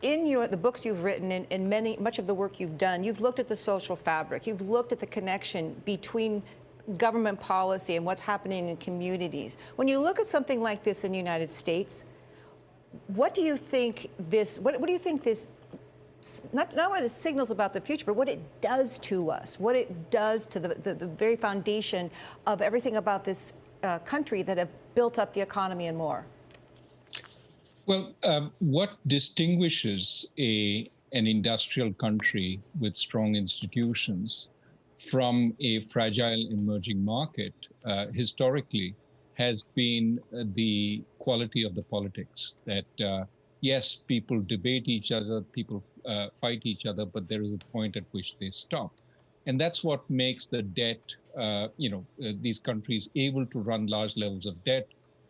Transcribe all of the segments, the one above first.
in the books you've written and much of the work you've done, you've looked at the social fabric. You've looked at the connection between government policy and what's happening in communities. When you look at something like this in the United States, what do you think this not what it signals about the future, but what it does to us, what it does to the very foundation of everything about this country that have built up the economy and more? Well, what distinguishes an industrial country with strong institutions from a fragile emerging market historically has been the quality of the politics. That yes, people debate each other, people fight each other, but there is a point at which they stop. And that's what makes the debt, these countries able to run large levels of debt,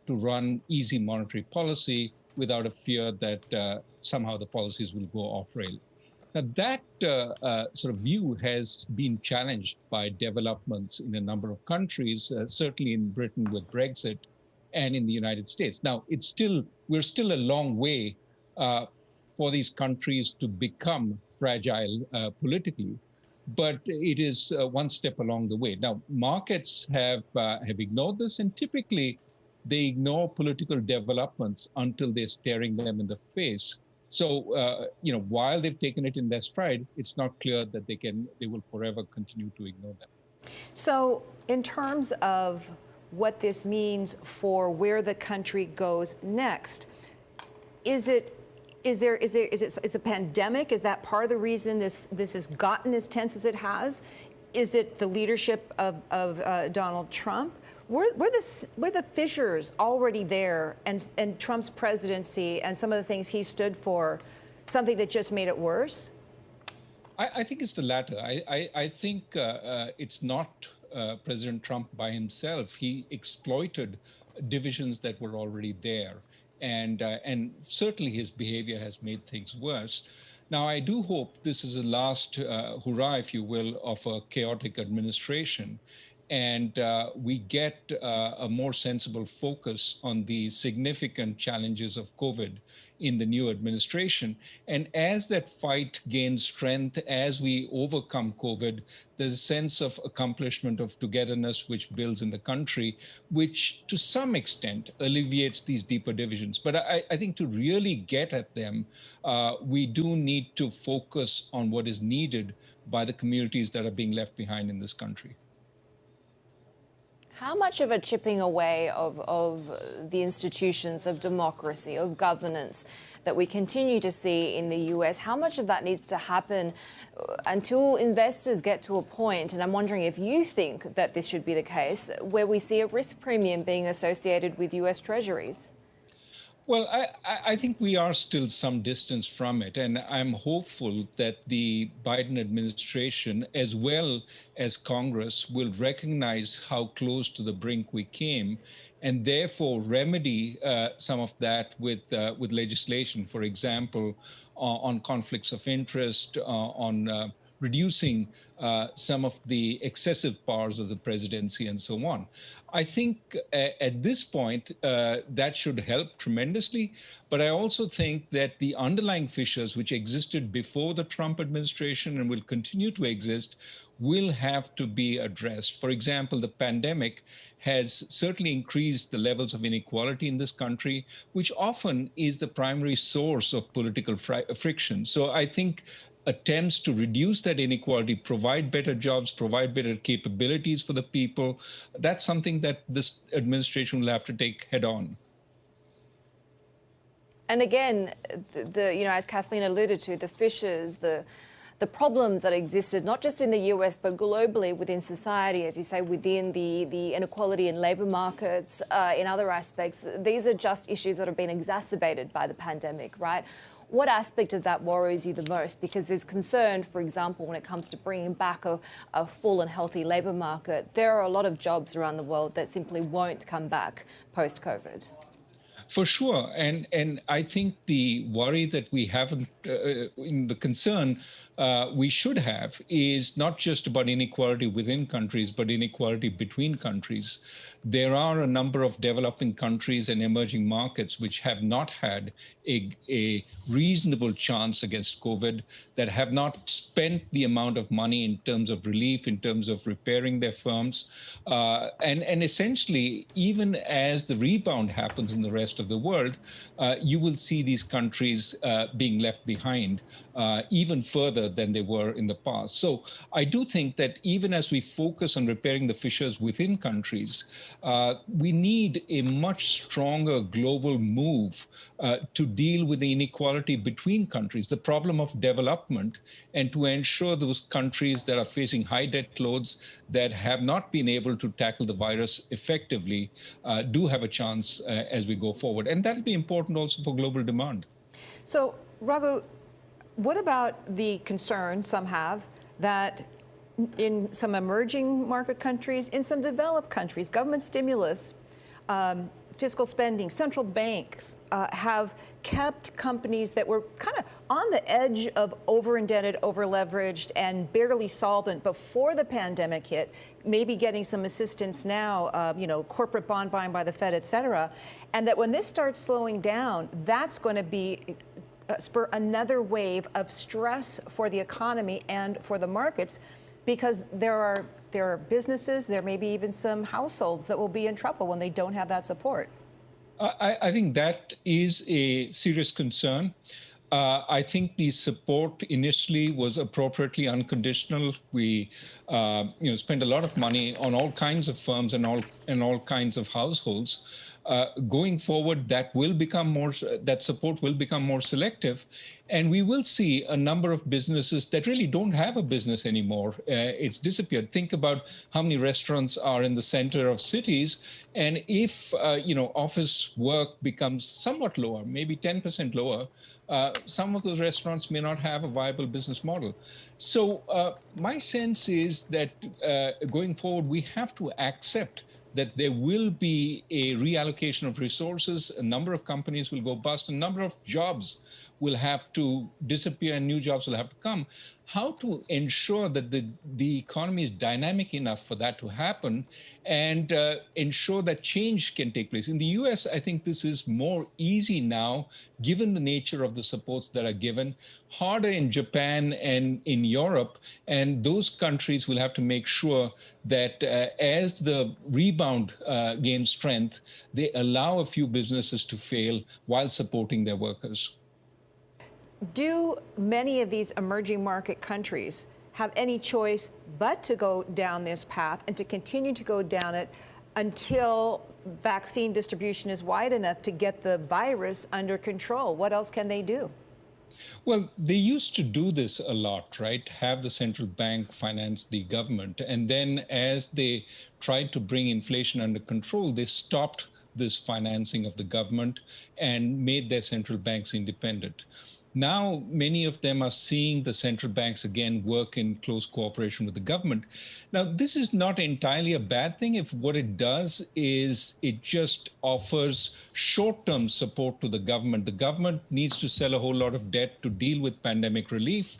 to run easy monetary policy without a fear that somehow the policies will go off rail. Now, that sort of view has been challenged by developments in a number of countries, certainly in Britain with Brexit and in the United States. Now, we're still a long way for these countries to become fragile politically, but it is one step along the way. Now, markets have ignored this, and typically they ignore political developments until they're staring them in the face. So, while they've taken it in their stride, it's not clear that they will forever continue to ignore them. So, in terms of what this means for where the country goes next, is it a pandemic? Is that part of the reason this has gotten as tense as it has? Is it the leadership of Donald Trump? Were the fissures already there, and Trump's presidency and some of the things he stood for something that just made it worse? I think it's the latter. I think it's not President Trump by himself. He exploited divisions that were already there, and certainly his behavior has made things worse. Now, I do hope this is the last hurrah, if you will, of a chaotic administration, and we get a more sensible focus on the significant challenges of COVID in the new administration. And as that fight gains strength, as we overcome COVID, there's a sense of accomplishment, of togetherness, which builds in the country, which to some extent alleviates these deeper divisions. But I think to really get at them, we do need to focus on what is needed by the communities that are being left behind in this country. How much of a chipping away of the institutions of democracy, of governance that we continue to see in the US, how much of that needs to happen until investors get to a point, and I'm wondering if you think that this should be the case, where we see a risk premium being associated with US Treasuries? Well, I think we are still some distance from it, and I'm hopeful that the Biden administration, as well as Congress, will recognize how close to the brink we came, and therefore remedy some of that with legislation, for example, on conflicts of interest, on reducing some of the excessive powers of the presidency, and so on. I think at this point, that should help tremendously. But I also think that the underlying fissures which existed before the Trump administration and will continue to exist will have to be addressed. For example, the pandemic has certainly increased the levels of inequality in this country, which often is the primary source of political friction. So I think attempts to reduce that inequality, provide better jobs, provide better capabilities for the people, that's something that this administration will have to take head on. And again, as Kathleen alluded to, the fissures, the problems that existed, not just in the US, but globally within society, as you say, within the inequality in labour markets, in other aspects, these are just issues that have been exacerbated by the pandemic, right? What aspect of that worries you the most? Because there's concern, for example, when it comes to bringing back a full and healthy labour market. There are a lot of jobs around the world that simply won't come back post-COVID. For sure. And I think the worry that we haven't, in the concern we should have is not just about inequality within countries, but inequality between countries. There are a number of developing countries and emerging markets which have not had a reasonable chance against COVID, that have not spent the amount of money in terms of relief, in terms of repairing their firms. And essentially, even as the rebound happens in the rest of the world, you will see these countries being left behind even further than they were in the past. So I do think that even as we focus on repairing the fissures within countries, we need a much stronger global move to deal with the inequality between countries, the problem of development, and to ensure those countries that are facing high debt loads, that have not been able to tackle the virus effectively, do have a chance as we go forward. And that'll be important also for global demand. So, Raghu, what about the concern some have that in some emerging market countries, in some developed countries, government stimulus, fiscal spending, central banks have kept companies that were kind of on the edge of over-indebted, over-leveraged, and barely solvent before the pandemic hit, maybe getting some assistance now, corporate bond buying by the Fed, et cetera, and that when this starts slowing down, that's going to be spur another wave of stress for the economy and for the markets, because there are businesses, there may be even some households that will be in trouble when they don't have that support. I think that is a serious concern. I think the support initially was appropriately unconditional. We, spent a lot of money on all kinds of firms and all kinds of households. Going forward, that support will become more selective, and we will see a number of businesses that really don't have a business anymore. It's disappeared. Think about how many restaurants are in the center of cities, and if office work becomes somewhat lower, maybe 10% lower, some of those restaurants may not have a viable business model. So my sense is that going forward, we have to accept that there will be a reallocation of resources, a number of companies will go bust, a number of jobs will have to disappear and new jobs will have to come. How to ensure that the economy is dynamic enough for that to happen, and ensure that change can take place. In the US, I think this is more easy now, given the nature of the supports that are given. Harder in Japan and in Europe, and those countries will have to make sure that as the rebound gains strength, they allow a few businesses to fail while supporting their workers. Do many of these emerging market countries have any choice but to go down this path and to continue to go down it until vaccine distribution is wide enough to get the virus under control? What else can they do? Well, they used to do this a lot, right? Have the central bank finance the government. And then as they tried to bring inflation under control, they stopped this financing of the government and made their central banks independent. Now, many of them are seeing the central banks again work in close cooperation with the government. Now, this is not entirely a bad thing if what it does is it just offers short-term support to the government. The government needs to sell a whole lot of debt to deal with pandemic relief.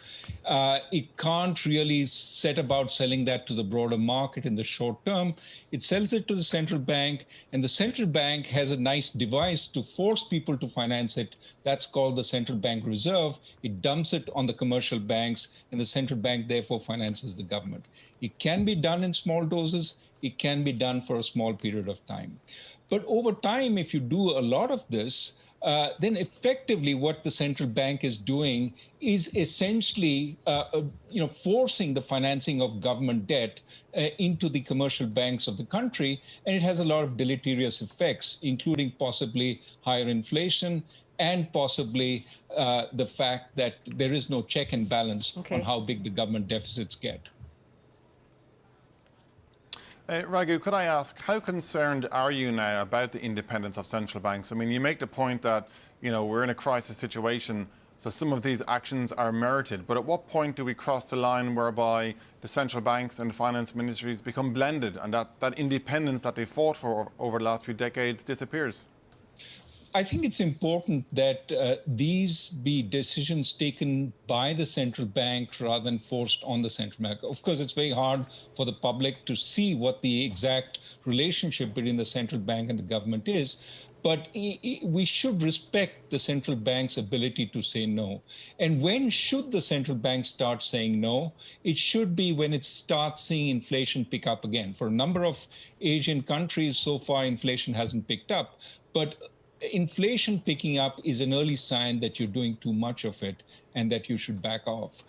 It can't really set about selling that to the broader market in the short term. It sells it to the central bank, and the central bank has a nice device to force people to finance it. That's called the central bank reserve. It dumps it on the commercial banks, and the central bank therefore finances the government. It can be done in small doses. It can be done for a small period of time. But over time, if you do a lot of this, then effectively what the central bank is doing is essentially forcing the financing of government debt into the commercial banks of the country. And it has a lot of deleterious effects, including possibly higher inflation and possibly the fact that there is no check and balance on how big the government deficits get. Raghu, could I ask, how concerned are you now about the independence of central banks? I mean, you make the point that, we're in a crisis situation, so some of these actions are merited. But at what point do we cross the line whereby the central banks and the finance ministries become blended and that independence that they fought for over the last few decades disappears? I think it's important that these be decisions taken by the central bank rather than forced on the central bank. Of course, it's very hard for the public to see what the exact relationship between the central bank and the government is. But we should respect the central bank's ability to say no. And when should the central bank start saying no? It should be when it starts seeing inflation pick up again. For a number of Asian countries, so far, inflation hasn't picked up. But inflation picking up is an early sign that you're doing too much of it and that you should back off.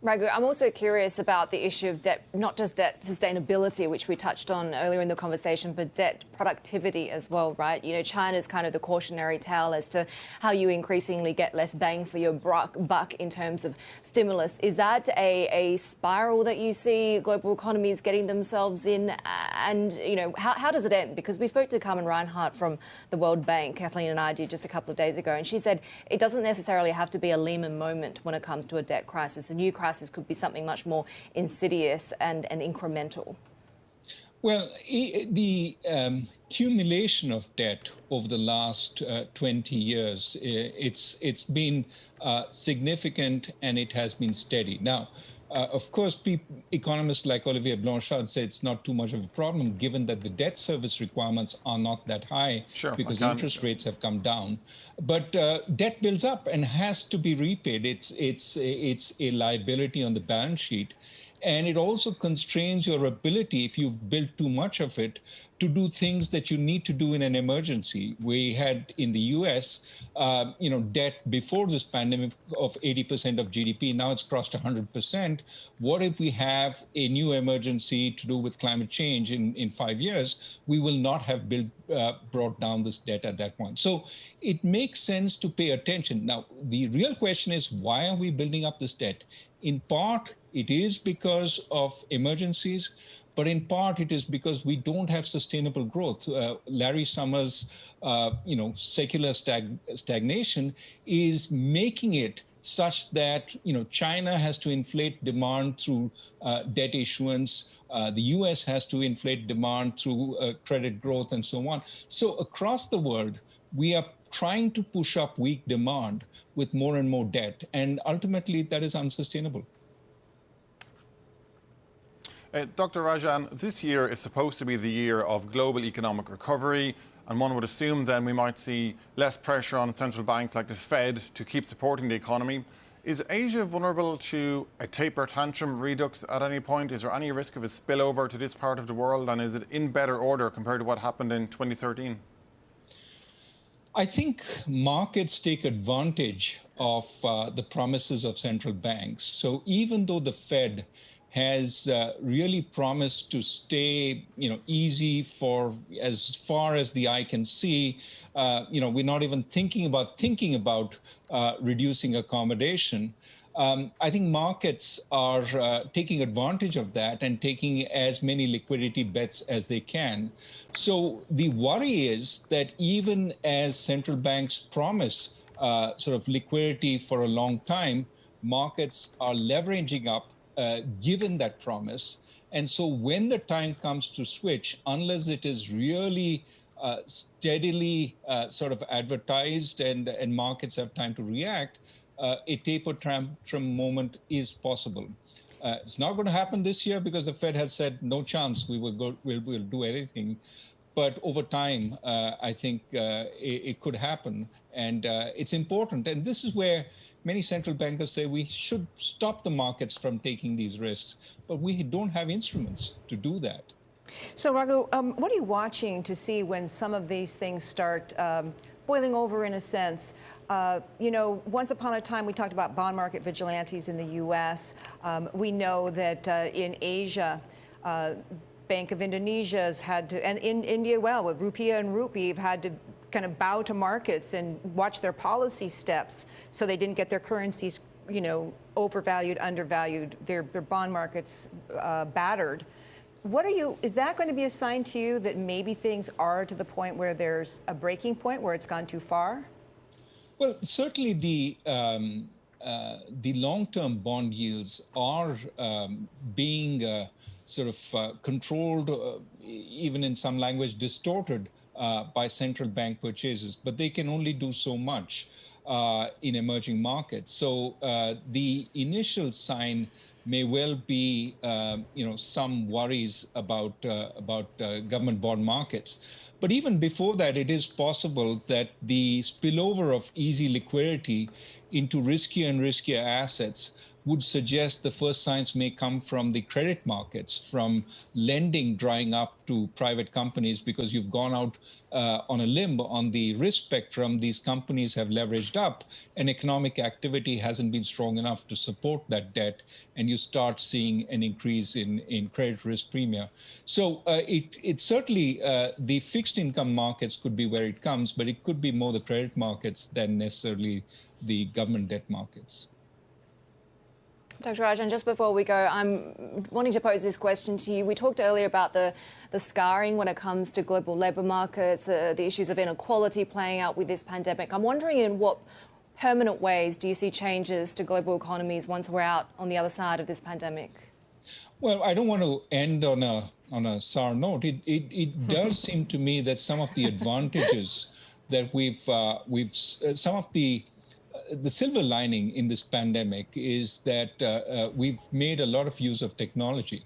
Raghu, I'm also curious about the issue of debt, not just debt sustainability, which we touched on earlier in the conversation, but debt productivity as well, right? You know, China's kind of the cautionary tale as to how you increasingly get less bang for your buck in terms of stimulus. Is that a spiral that you see global economies getting themselves in? And, you know, how does it end? Because we spoke to Carmen Reinhart from the World Bank, Kathleen and I did just a couple of days ago, and she said it doesn't necessarily have to be a Lehman moment when it comes to a debt crisis. A new crisis could be something much more insidious and incremental. Well, the accumulation of debt over the last 20 years, it's been significant and it has been steady. Now, of course, economists like Olivier Blanchard say it's not too much of a problem, given that the debt service requirements are not that high because interest rates have come down. But debt builds up and has to be repaid. It's a liability on the balance sheet. And it also constrains your ability, if you've built too much of it, to do things that you need to do in an emergency. We had in the US, debt before this pandemic of 80% of GDP. Now it's crossed 100%. What if we have a new emergency to do with climate change in 5 years? We will not have brought down this debt at that point. So it makes sense to pay attention. Now, the real question is, why are we building up this debt? In part, it is because of emergencies, but in part it is because we don't have sustainable growth. Larry Summers' secular stagnation is making it such that China has to inflate demand through debt issuance. The US has to inflate demand through credit growth and so on. So across the world, we are trying to push up weak demand with more and more debt, and ultimately that is unsustainable. Dr. Rajan, this year is supposed to be the year of global economic recovery, and one would assume then we might see less pressure on central banks like the Fed to keep supporting the economy. Is Asia vulnerable to a taper tantrum redux at any point? Is there any risk of a spillover to this part of the world, and is it in better order compared to what happened in 2013? I think markets take advantage of the promises of central banks. So even though the Fed has really promised to stay, easy for as far as the eye can see, we're not even thinking about reducing accommodation. I think markets are taking advantage of that and taking as many liquidity bets as they can. So the worry is that even as central banks promise sort of liquidity for a long time, markets are leveraging up given that promise. And so when the time comes to switch, unless it is really steadily sort of advertised and markets have time to react, a taper tantrum moment is possible. It's not going to happen this year because the Fed has said no chance we'll do anything. But over time, I think it could happen, and it's important. And this is where many central bankers say we should stop the markets from taking these risks, but we don't have instruments to do that. So, Raghu, what are you watching to see when some of these things start boiling over in a sense? Once upon a time, we talked about bond market vigilantes in the U.S. We know that in Asia, Bank of Indonesia has had to, and in India, well, with rupiah and rupee, have had to kind of bow to markets and watch their policy steps so they didn't get their currencies, overvalued, undervalued, their bond markets battered. Is that going to be a sign to you that maybe things are to the point where there's a breaking point where it's gone too far? Well, certainly the the long-term bond yields are being sort of controlled, even in some language distorted by central bank purchases, but they can only do so much in emerging markets. So the initial sign may well be, some worries about government bond markets. But even before that, it is possible that the spillover of easy liquidity into riskier and riskier assets would suggest the first signs may come from the credit markets, from lending drying up to private companies because you've gone out on a limb on the risk spectrum. These companies have leveraged up and economic activity hasn't been strong enough to support that debt, and you start seeing an increase in credit risk premia. So it certainly, the fixed income markets could be where it comes, but it could be more the credit markets than necessarily the government debt markets. Dr. Rajan, just before we go, I'm wanting to pose this question to you. We talked earlier about the scarring when it comes to global labour markets, the issues of inequality playing out with this pandemic. I'm wondering in what permanent ways do you see changes to global economies once we're out on the other side of this pandemic? Well, I don't want to end on a sour note. It does seem to me that some of the advantages that some of the silver lining in this pandemic is that we've made a lot of use of technology.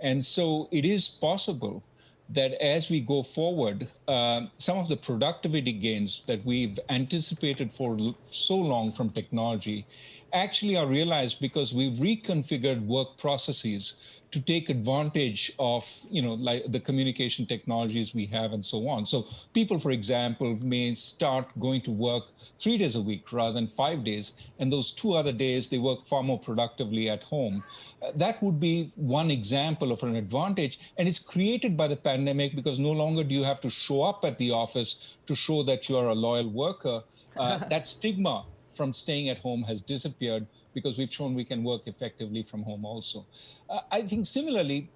And so it is possible that as we go forward, some of the productivity gains that we've anticipated for so long from technology actually are realized because we've reconfigured work processes to take advantage of, like the communication technologies we have and so on. So people, for example, may start going to work 3 days a week rather than 5 days, and those 2 other days they work far more productively at home. That would be one example of an advantage, and it's created by the pandemic because no longer do you have to show up at the office to show that you are a loyal worker. That stigma from staying at home has disappeared because we've shown we can work effectively from home also. I think similarly,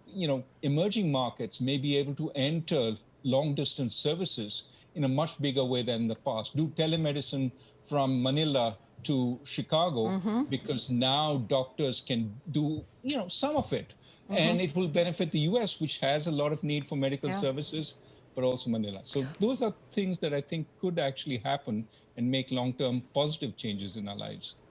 emerging markets may be able to enter long distance services in a much bigger way than in the past. Do telemedicine from Manila to Chicago because now doctors can do, some of it. And it will benefit the US, which has a lot of need for medical services, but also Manila. So those are things that I think could actually happen and make long-term positive changes in our lives.